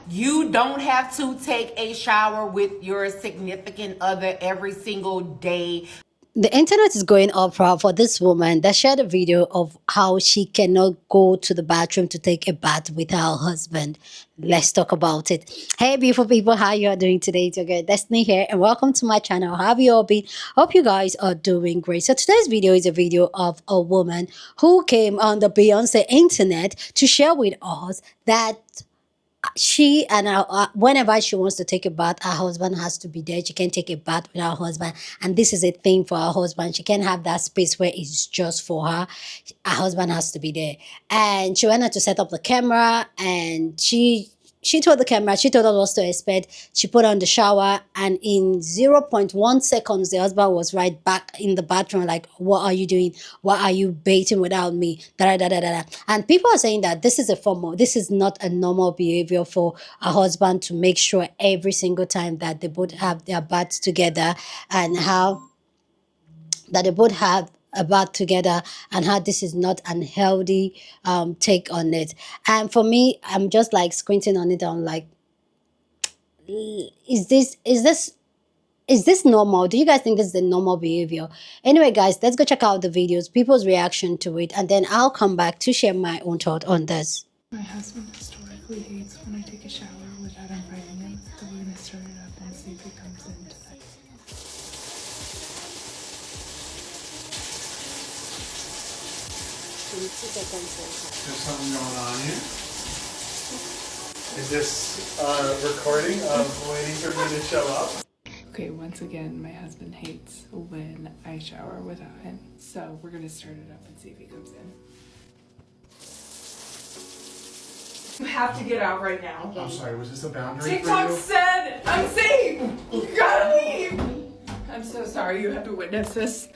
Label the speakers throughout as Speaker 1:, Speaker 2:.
Speaker 1: You don't have to take a shower with your significant other every single day.
Speaker 2: The internet is going uproar for this woman that shared a video of how she cannot go to the bathroom to take a bath with her husband. Let's talk about it. Hey, beautiful people, how you are doing today? It's your girl Destiny here, and welcome to my channel. How have you all been? Hope you guys are doing great. So today's video is a video of a woman who came on the Beyonce internet to share with us that she and whenever she wants to take a bath, her husband has to be there. She can't take a bath with her husband, and this is a thing for her husband. She can't have that space where it's just for her. Her husband has to be there. And she went out to set up the camera, and she told the camera, she told us what to expect. She put on the shower, and in 0.1 seconds, the husband was right back in the bathroom, like, what are you doing? Why are you baiting without me? Da, da, da, da, da. And people are saying that this is this is not a normal behavior for a husband to make sure every single time that they both have their baths together, and how that they both have a bath together, and how this is not an healthy take on it. And for me, I'm just like squinting on it. I'm like, is this normal? Do you guys think this is the normal behavior? Anyway, guys, let's go check out the videos, people's reaction to it, and then I'll come back to share my own thought on this.
Speaker 3: My husband historically hates when I take a shower without inviting him, so we're gonna start it up and see if he comes in tonight.
Speaker 4: There's something going on here. Is this recording of waiting for me to show up?
Speaker 3: Okay, once again, my husband hates when I shower without him, so we're gonna start it up and see if he comes in.
Speaker 5: You have to get out right now.
Speaker 4: I'm sorry, was this a boundary
Speaker 5: TikTok
Speaker 4: for you?
Speaker 5: said I'm safe. You gotta leave.
Speaker 3: I'm so sorry you have to witness this.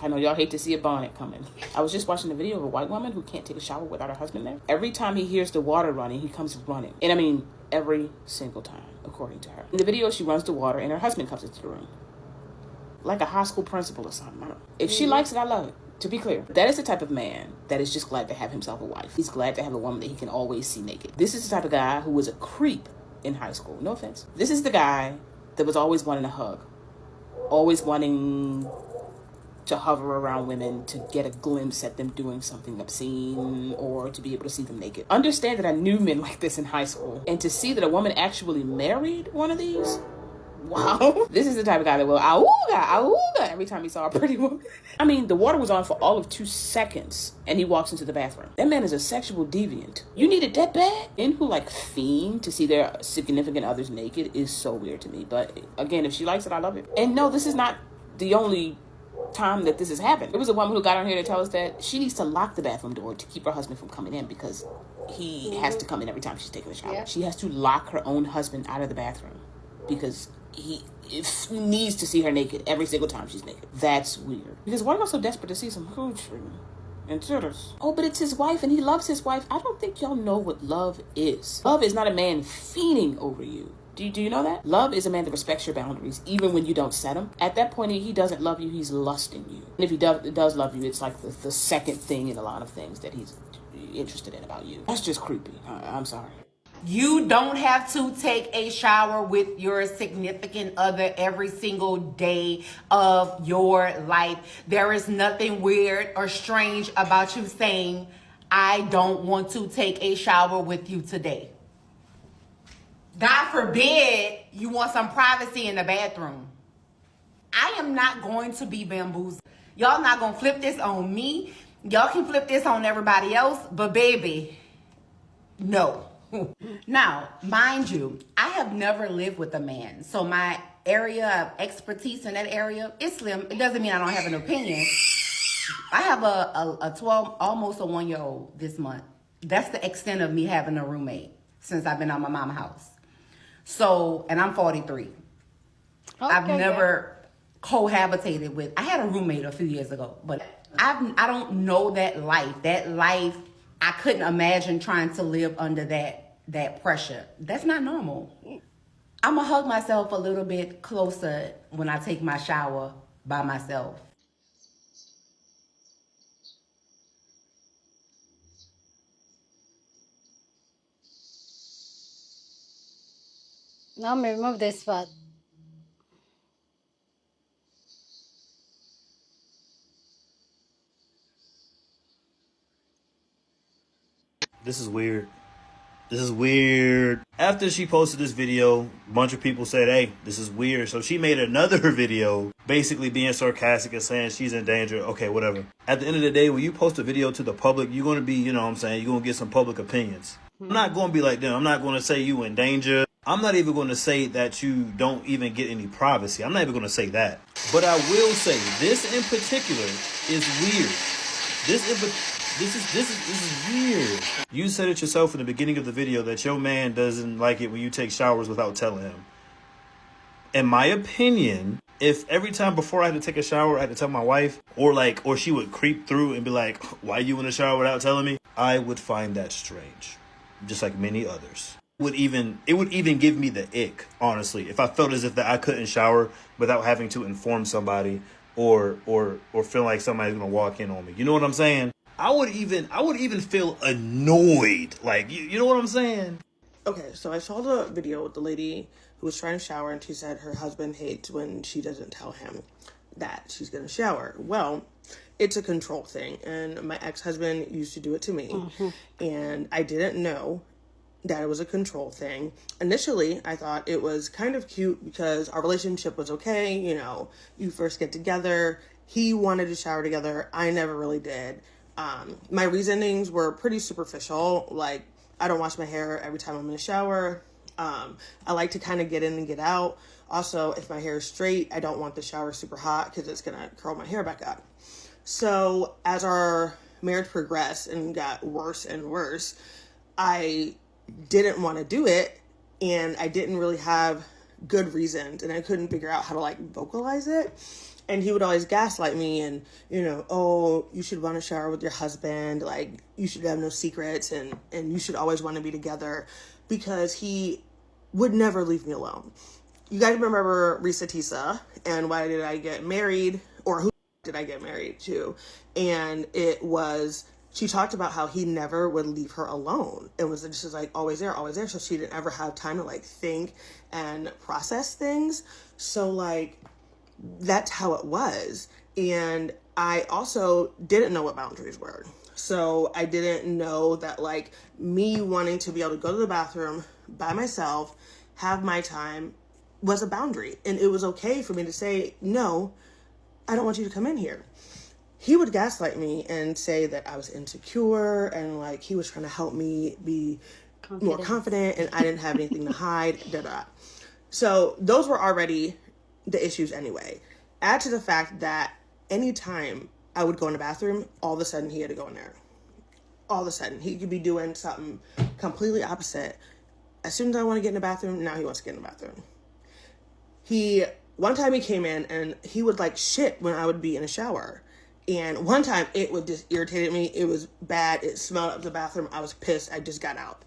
Speaker 6: I know y'all hate to see a bonnet coming. I was just watching a video of a white woman who can't take a shower without her husband there. Every time he hears the water running, he comes running. And I mean, every single time, according to her. In the video, she runs the water and her husband comes into the room. Like a high school principal or something. If she likes it, I love it. To be clear, that is the type of man that is just glad to have himself a wife. He's glad to have a woman that he can always see naked. This is the type of guy who was a creep in high school. No offense. This is the guy that was always wanting a hug. Always wanting to hover around women, to get a glimpse at them doing something obscene, or to be able to see them naked. Understand that I knew men like this in high school, and to see that a woman actually married one of these, wow. This is the type of guy that will auga, auga every time he saw a pretty woman. I mean, the water was on for all of 2 seconds, and he walks into the bathroom. That man is a sexual deviant. You need it that bad? Men who like fiend to see their significant others naked is so weird to me. But again, if she likes it, I love it. And no, this is not the only time that this has happened. There was a woman who got on here to tell us that she needs to lock the bathroom door to keep her husband from coming in because he has to come in every time she's taking a shower. Yeah. She has to lock her own husband out of the bathroom because he needs to see her naked every single time she's naked. That's weird. Because why are you so desperate to see some hoochie and titties? Oh, but it's his wife and he loves his wife. I don't think y'all know what love is. Love is not a man fiending over you. Do you know that? Love is a man that respects your boundaries, even when you don't set them. At that point, he doesn't love you, he's lusting you. And if he does love you, it's like the second thing in a lot of things that he's interested in about you. That's just creepy. I'm sorry.
Speaker 1: You don't have to take a shower with your significant other every single day of your life. There is nothing weird or strange about you saying, I don't want to take a shower with you today. God forbid you want some privacy in the bathroom. I am not going to be bamboozled. Y'all not going to flip this on me. Y'all can flip this on everybody else, but baby, no. Now, mind you, I have never lived with a man. So my area of expertise in that area is slim. It doesn't mean I don't have an opinion. I have a 12, almost a 1-year-old this month. That's the extent of me having a roommate since I've been on my mama's house. So, and I'm 43. Okay, I've never cohabitated with, I had a roommate a few years ago, but I don't know that life. That life, I couldn't imagine trying to live under that pressure. That's not normal. I'm gonna hug myself a little bit closer when I take my shower by myself.
Speaker 2: Now me remove this part.
Speaker 7: This is weird. This is weird. After she posted this video, a bunch of people said, hey, this is weird. So she made another video basically being sarcastic and saying she's in danger. Okay, whatever. At the end of the day, when you post a video to the public, you're going to be, you know what I'm saying, you're going to get some public opinions. I'm not going to be like them. I'm not going to say you in danger. I'm not even going to say that you don't even get any privacy. I'm not even going to say that. But I will say this in particular is weird. This is weird. You said it yourself in the beginning of the video that your man doesn't like it when you take showers without telling him. In my opinion, if every time before I had to take a shower, I had to tell my wife, or she would creep through and be like, why you in the shower without telling me? I would find that strange. Just like many others. It would even give me the ick, honestly, if I felt as if that I couldn't shower without having to inform somebody or feel like somebody's gonna walk in on me. You know what I'm saying? I would even feel annoyed. Like, you know what I'm saying?
Speaker 8: Okay, so I saw the video with the lady who was trying to shower, and she said her husband hates when she doesn't tell him that she's going to shower. Well, it's a control thing, and my ex-husband used to do it to me, and I didn't know that it was a control thing. Initially, I thought it was kind of cute because our relationship was okay. You know, you first get together. He wanted to shower together. I never really did. My reasonings were pretty superficial. Like, I don't wash my hair every time I'm in the shower. I like to kind of get in and get out. Also, if my hair is straight, I don't want the shower super hot because it's going to curl my hair back up. So as our marriage progressed and got worse and worse, I didn't want to do it, and I didn't really have good reasons, and I couldn't figure out how to like vocalize it. And he would always gaslight me and, you know, oh, you should want to shower with your husband. Like, you should have no secrets, and you should always want to be together, because he would never leave me alone. You guys remember Risa Tisa and Why Did I Get Married? Or Who Did I Get Married to? And it was, she talked about how he never would leave her alone. It was just like always there. So she didn't ever have time to like think and process things. So like, that's how it was. And I also didn't know what boundaries were. So I didn't know that like me wanting to be able to go to the bathroom by myself, have my time, was a boundary. And it was okay for me to say, no, I don't want you to come in here. He would gaslight me and say that I was insecure and like he was trying to help me be more confident and I didn't have anything to hide. So those were already the issues anyway. Add to the fact that anytime I would go in the bathroom, all of a sudden he had to go in there. All of a sudden he could be doing something completely opposite. As soon as I want to get in the bathroom, now he wants to get in the bathroom. One time he came in and he would like shit when I would be in a shower. And one time it would just irritate me. It was bad. It smelled up the bathroom. I was pissed. I just got out.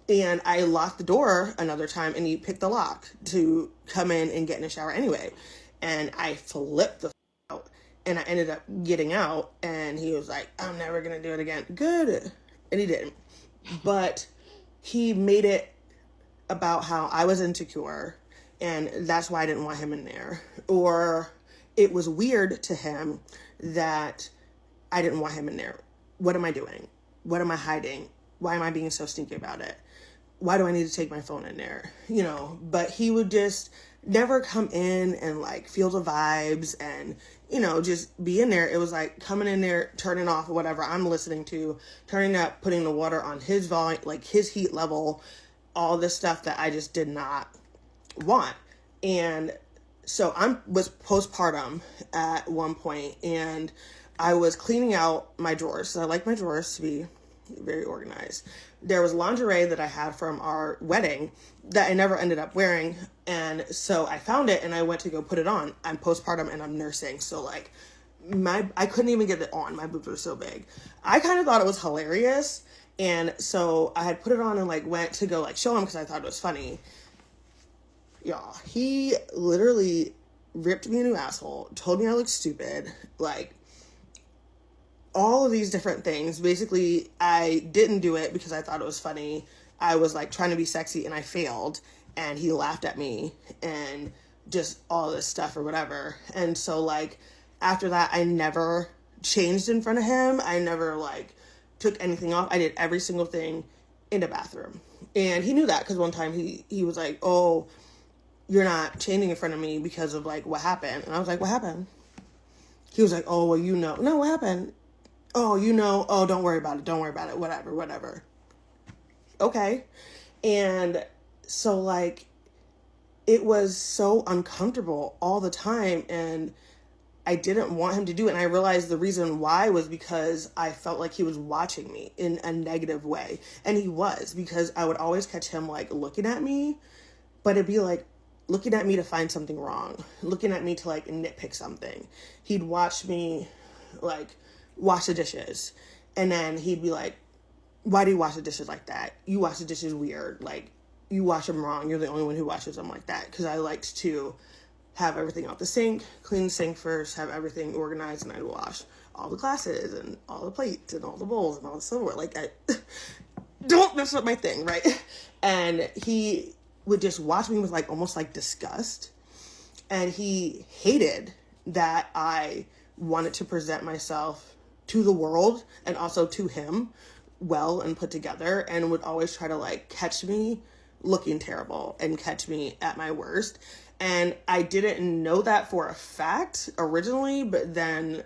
Speaker 8: And I locked the door another time and he picked the lock to come in and get in the shower anyway. And I flipped the out and I ended up getting out and he was like, I'm never going to do it again. Good. And he didn't. But he made it about how I was insecure and that's why I didn't want him in there. Or it was weird to him that I didn't want him in there. What am I doing? What am I hiding? Why am I being so stinky about it? Why do I need to take my phone in there? You know, but he would just never come in and like feel the vibes and, you know, just be in there. It was like coming in there, turning off whatever I'm listening to, turning up, putting the water on his volume, like his heat level, all this stuff that I just did not want. And so I was postpartum at one point and I was cleaning out my drawers. So I like my drawers to be very organized. There was lingerie that I had from our wedding that I never ended up wearing. And so I found it and I went to go put it on. I'm postpartum and I'm nursing. So like I couldn't even get it on. My boobs were so big. I kind of thought it was hilarious. And so I had put it on and like went to go like show him because I thought it was funny. Y'all, he literally ripped me a new asshole, told me I looked stupid, like all of these different things. Basically, I didn't do it because I thought it was funny. I was like trying to be sexy and I failed. and he laughed at me and just all this stuff or whatever. And so like after that, I never changed in front of him. I never like took anything off. I did every single thing in the bathroom. And he knew that because one time he was like, oh, you're not changing in front of me because of like what happened. And I was like, what happened? He was like, oh, well, you know. No, what happened? Oh, you know. Oh, don't worry about it. Don't worry about it. Whatever. Okay. And so like it was so uncomfortable all the time, and I didn't want him to do it. And I realized the reason why was because I felt like he was watching me in a negative way. And he was, because I would always catch him like looking at me, but it'd be like looking at me to find something wrong, looking at me to like nitpick something. He'd watch me like wash the dishes, and then he'd be like, why do you wash the dishes like that? You wash the dishes weird. Like, you wash them wrong. You're the only one who washes them like that. Because I liked to have everything out the sink, clean the sink first, have everything organized, and I'd wash all the glasses and all the plates and all the bowls and all the silverware. Like, I don't mess up my thing, right? And he would just watch me with like almost like disgust. And he hated that I wanted to present myself to the world and also to him well and put together, and would always try to like catch me looking terrible and catch me at my worst. And I didn't know that for a fact originally, but then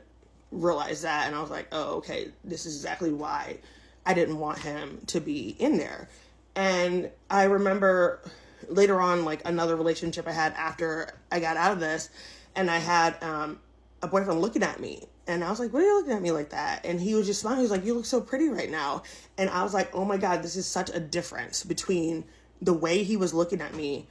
Speaker 8: realized that, and I was like, oh, okay, this is exactly why I didn't want him to be in there. And I remember later on, like another relationship I had after I got out of this, and I had a boyfriend looking at me, and I was like, what are you looking at me like that? And he was just smiling. He was like, you look so pretty right now. And I was like, oh my God, this is such a difference between the way he was looking at me,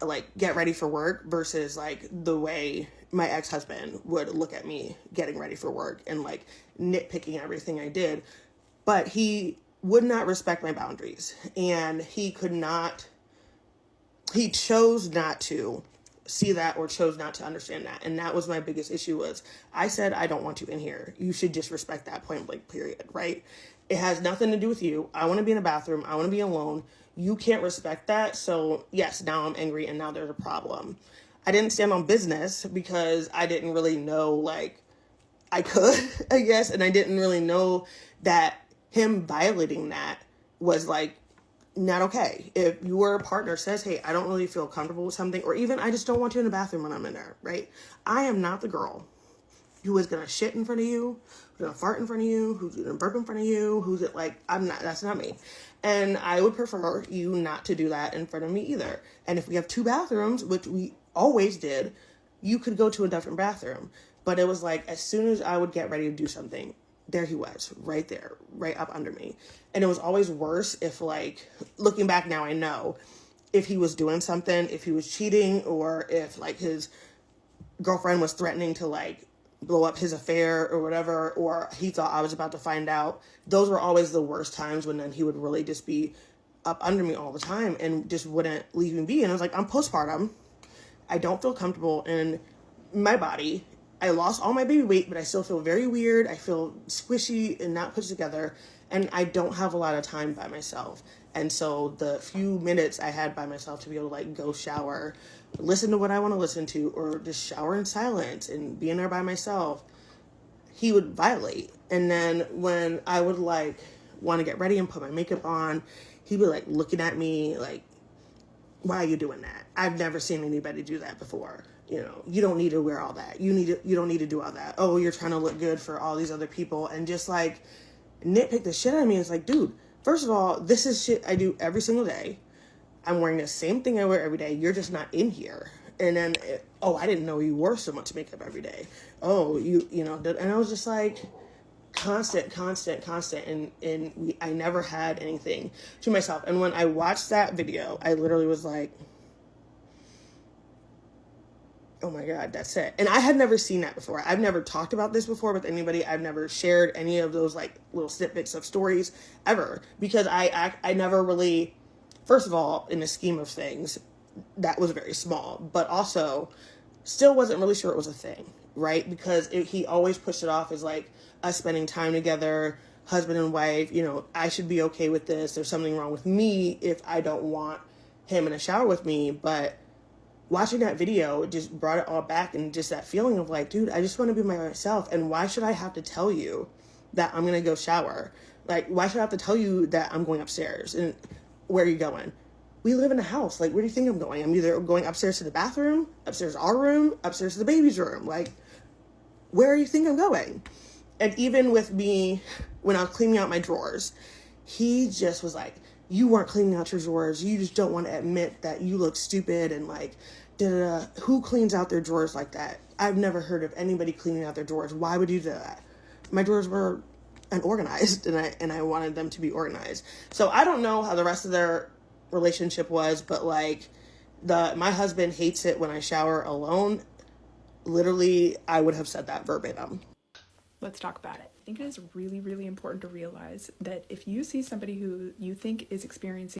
Speaker 8: like get ready for work, versus like the way my ex-husband would look at me getting ready for work and like nitpicking everything I did. But he would not respect my boundaries, and he chose not to see that, or chose not to understand that. And that was my biggest issue. Was I said, I don't want you in here. You should just respect that, point blank, period. Right? It has nothing to do with you. I want to be in a bathroom. I want to be alone. You can't respect that. So yes, now I'm angry, and now there's a problem. I didn't stand on business because I didn't really know, like, I could, I guess. And I didn't really know that him violating that was like not okay. If your partner says, hey, I don't really feel comfortable with something, or even I just don't want you in the bathroom when I'm in there, right? I am not the girl who is gonna shit in front of you, who's gonna fart in front of you, who's gonna burp in front of you, who's like, that's not me. And I would prefer you not to do that in front of me either. And if we have two bathrooms, which we always did, you could go to a different bathroom. But it was like, as soon as I would get ready to do something, there he was, right there, right up under me. And it was always worse if, like, looking back now, I know if he was doing something, if he was cheating, or if, like, his girlfriend was threatening to, like, blow up his affair or whatever, or he thought I was about to find out. Those were always the worst times, when then he would really just be up under me all the time and just wouldn't leave me be. And I was like, I'm postpartum. I don't feel comfortable in my body. I lost all my baby weight, but I still feel very weird. I feel squishy and not put together, and I don't have a lot of time by myself. And so the few minutes I had by myself to be able to like go shower, listen to what I want to listen to, or just shower in silence and be in there by myself, he would violate. And then when I would like want to get ready and put my makeup on, he'd be like looking at me like, why are you doing that? I've never seen anybody do that before. You know, you don't need to wear all that. You don't need to do all that. Oh, you're trying to look good for all these other people, and just like nitpick the shit out of me. It's like, dude, first of all, this is shit I do every single day. I'm wearing the same thing I wear every day. You're just not in here. And then, oh, I didn't know you wore so much makeup every day. Oh, you know, and I was just like constant. And I never had anything to myself. And when I watched that video, I literally was like, oh my God, that's it. And I had never seen that before. I've never talked about this before with anybody. I've never shared any of those like little snippets of stories ever, because I never really, first of all, in the scheme of things, that was very small, but also still wasn't really sure it was a thing, right? Because he always pushed it off as like us spending time together, husband and wife, you know, I should be okay with this. There's something wrong with me if I don't want him in a shower with me, but watching that video just brought it all back, and just that feeling of like, dude, I just want to be myself, and why should I have to tell you that I'm gonna go shower? Like, why should I have to tell you that I'm going upstairs? And where are you going? We live in a house. Like, where do you think I'm going? I'm either going upstairs to the bathroom, upstairs to our room, upstairs to the baby's room. Like, where do you think I'm going? And even with me, when I was cleaning out my drawers, he just was like, you weren't cleaning out your drawers. You just don't want to admit that you look stupid, and like, da-da-da. Who cleans out their drawers like that? I've never heard of anybody cleaning out their drawers. Why would you do that? My drawers were unorganized, and I wanted them to be organized. So I don't know how the rest of their relationship was, but like, my husband hates it when I shower alone. Literally, I would have said that verbatim.
Speaker 3: Let's talk about it. I think it is really, really important to realize that if you see somebody who you think is experiencing,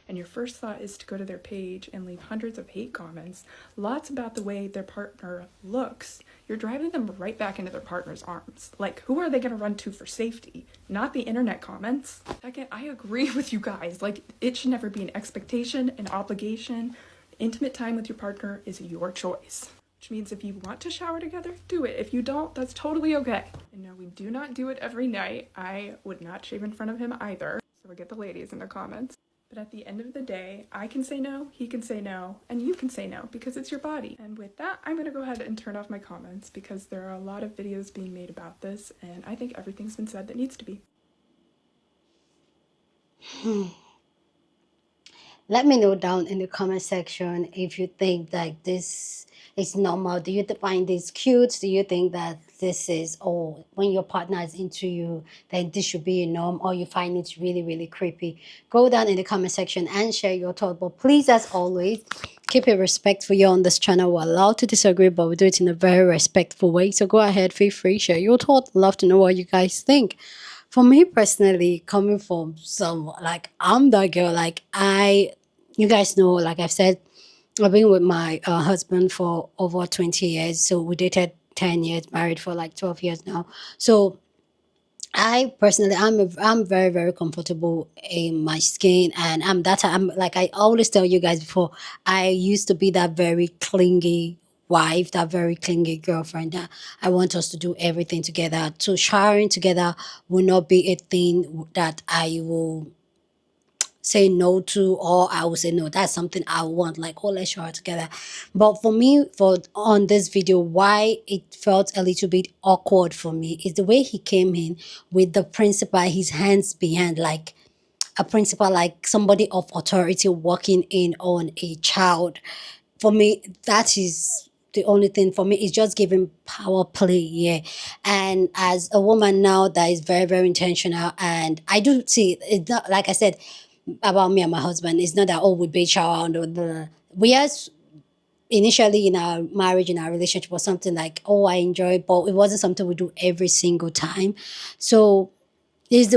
Speaker 3: and your first thought is to go to their page and leave hundreds of hate comments, lots about the way their partner looks, you're driving them right back into their partner's arms. Like, who are they going to run to for safety? Not the internet comments. Second, I agree with you guys. Like, it should never be an expectation, an obligation. Intimate time with your partner is your choice. Which means if you want to shower together, do it. If you don't, that's totally okay. And no, we do not do it every night. I would not shave in front of him either. So we get the ladies in the comments. But at the end of the day, I can say no, he can say no, and you can say no because it's your body. And with that, I'm going to go ahead and turn off my comments because there are a lot of videos being made about this, and I think everything's been said that needs to be.
Speaker 2: Let me know down in the comment section if you think like this is normal. Do you find this cute? Do you think that this is, oh, when your partner is into you, then this should be a norm, or you find it really, really creepy? Go down in the comment section and share your thoughts. But please, as always, keep it respectful. You're on this channel. We're allowed to disagree, but we do it in a very respectful way. So go ahead, feel free, share your thoughts. Love to know what you guys think. For me personally, coming from some, like, I'm that girl, like, you guys know, like I've said, I've been with my husband for over 20 years. So we dated 10 years, married for like 12 years now. So I personally, I'm very, very comfortable in my skin, and I'm like, I always tell you guys before, I used to be that very clingy wife, that very clingy girlfriend that I want us to do everything together. So showering together will not be a thing that I will say no to, or I will say no, that's something I want, like, oh, let's shower together. But for me, for on this video, why it felt a little bit awkward for me is the way he came in with the principal, his hands behind, like a principal, like somebody of authority walking in on a child. For me, that is the only thing. For me, it's just giving power play, yeah. And as a woman now that is very, very intentional, and I do see it's not, like I said about me and my husband, it's not that, oh, we beat shower and we are initially in our marriage, in our relationship, was something like, oh, I enjoy it, but it wasn't something we do every single time. So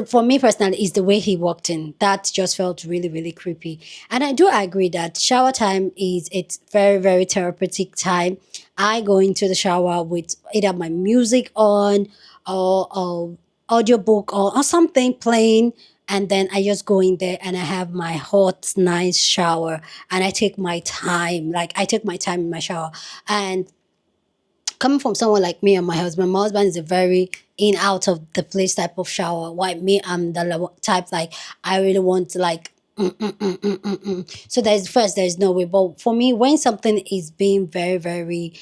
Speaker 2: for me personally, is the way he walked in that just felt really, really creepy. And I do agree that shower time it's very, very therapeutic time. I go into the shower with either my music on, or audiobook, or something playing, and then I just go in there and I have my hot, nice shower, and I take my time. Like, I take my time in my shower. And coming from someone like me and my husband is a very in out of the place type of shower. Why me, I'm the type, like, I really want to, like, so there's no way. But for me, when something is being very, very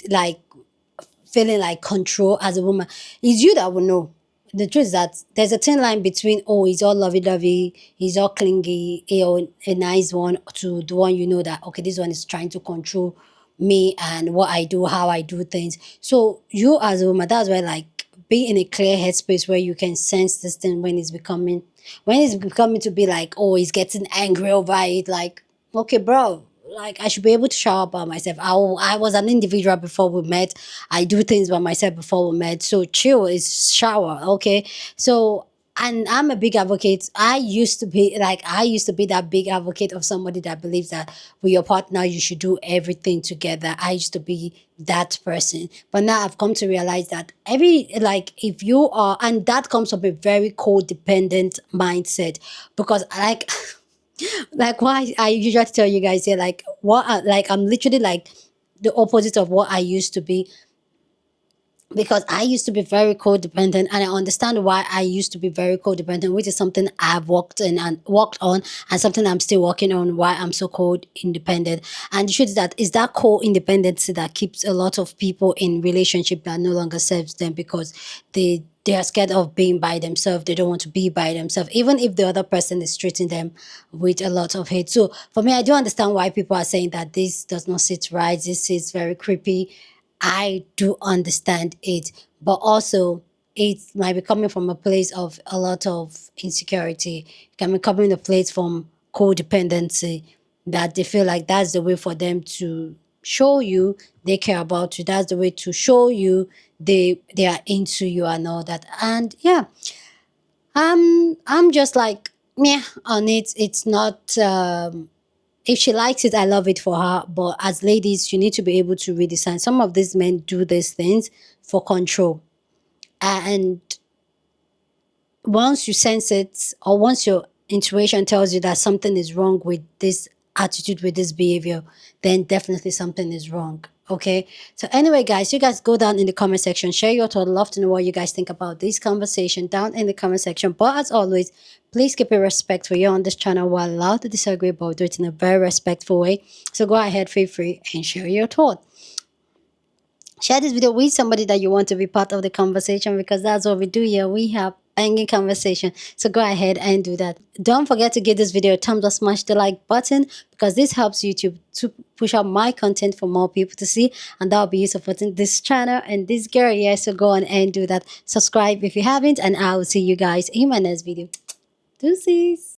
Speaker 2: like feeling like control as a woman, it's you that will know. The truth is that there's a thin line between, oh, he's all lovey-dovey, he's all clingy, a nice one, to the one you know that, okay, this one is trying to control me and what I do, how I do things. So you as a woman, that's why, like, be in a clear headspace where you can sense this thing when it's becoming to be like, oh, he's getting angry over it. Like, okay, bro, like, I should be able to shower by myself. I was an individual before we met. I do things by myself before we met. So chill is shower, okay? So, and I'm a big advocate. I used to be that big advocate of somebody that believes that with your partner, you should do everything together. I used to be that person. But now I've come to realize that if you are, and that comes from a very codependent mindset, because, like, Like why I usually tell you guys here, like like I'm literally like the opposite of what I used to be, because I used to be very codependent, and I understand why I used to be very codependent, which is something I've worked in and worked on, and something I'm still working on, why I'm so code independent. And the truth is that is that co-independency that keeps a lot of people in relationship that no longer serves them, because they are scared of being by themselves. They don't want to be by themselves, even if the other person is treating them with a lot of hate. So for me, I do understand why people are saying that this does not sit right. This is very creepy. I do understand it, but also it might be coming from a place of a lot of insecurity. It can be coming from a place from codependency, that they feel like that's the way for them to show you they care about you. That's the way to show you they are into you and all that. And yeah, I'm just like meh on it. It's not if she likes it, I love it for her. But as ladies, you need to be able to redesign. Some of these men do these things for control. And once you sense it, or once your intuition tells you that something is wrong with this attitude, with this behavior, then definitely something is wrong. Okay. So anyway, guys, you guys go down in the comment section, share your thought. Love to know what you guys think about this conversation down in the comment section. But as always, please keep it respectful. You're on this channel. We're allowed to disagree, but do it in a very respectful way. So go ahead, feel free and share your thought. Share this video with somebody that you want to be part of the conversation, because that's what we do here. We have banging conversation. So go ahead and do that. Don't forget to give this video a thumbs up, smash the like button, because this helps YouTube to push out my content for more people to see, and that'll be you supporting this channel and this girl here. So go on and do that. Subscribe if you haven't, and I will see you guys in my next video. Deuces.